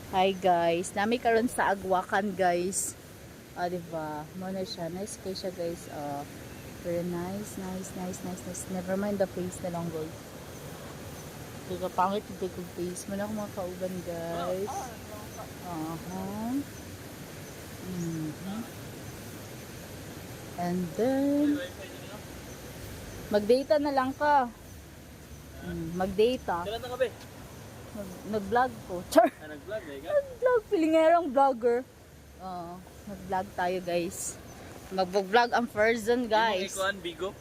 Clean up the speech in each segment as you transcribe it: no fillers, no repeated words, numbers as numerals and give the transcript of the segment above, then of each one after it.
Hi guys, nami karon sa Agwakan guys. Diba? Muna siya. Nice kay siya guys. Very nice. Never mind the face na lang guys. Diba, pangit yung good face. Muna ako mga kauban guys. And then, mag-data na lang ka. Mag-data. Kailan na kabe? Nag-vlog ko. Char! Nag-vlog eh ka? Nag-vlog. Pilingerang vlogger. Nag-vlog tayo guys. Mag-vlog ang Ferzan guys. Ikuan, Bigo?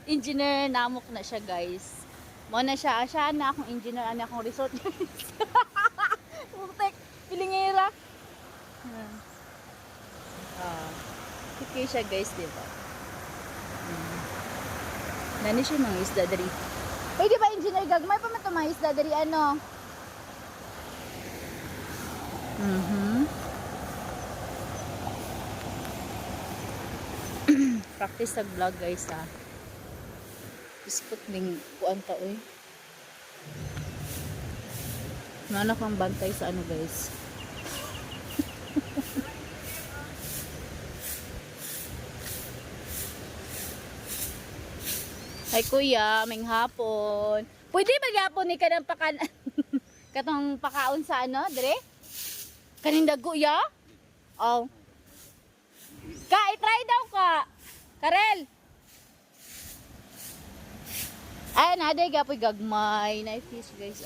Engineer namok na siya guys. Mo na siya. Siya na akong engineer. Ano akong resort guys. Putek. Pilingera. Okay siya guys, diba? Nani siya mga isda dari. Pwede ba engineer gagmay pa man ito mga isda dari ano? Practice sa vlog guys ha. Ispot ning kuan ta oy. Mana kang bantay sa ano guys. Ay kuya, may hapon. Pwede magyapon ni ka ng katong pakaon sa ano, dire? Kaning dago ya? Oh. I-try daw ka. Karel. Ay, naday gapoy gagmay. Na fish guys,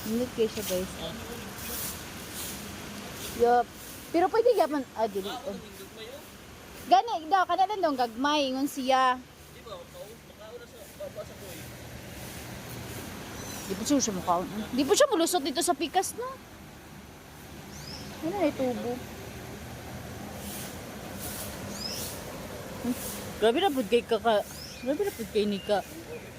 Hindi kayo siya guys, Yup. Pero pwede gyapon dili. Gani daw kada dong gagmay ingon siya. Di po siya mukhaon. Di po siya mulusot dito sa pikas no. Ano na tubo? Grabe na pud kay grabe na pud kay ni ka.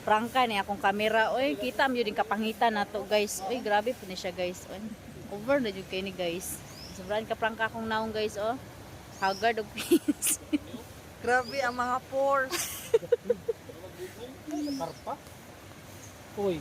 Prangka ni akong kamera. Oy, kita mo yung kapangitan nato guys. Oy, grabe po na siya guys. Oy, over na yung kay ni guys. Sobrang kaprangka akong naong guys, oh. Haggard of face. Grabe ang mga pores. Karpa? Uy.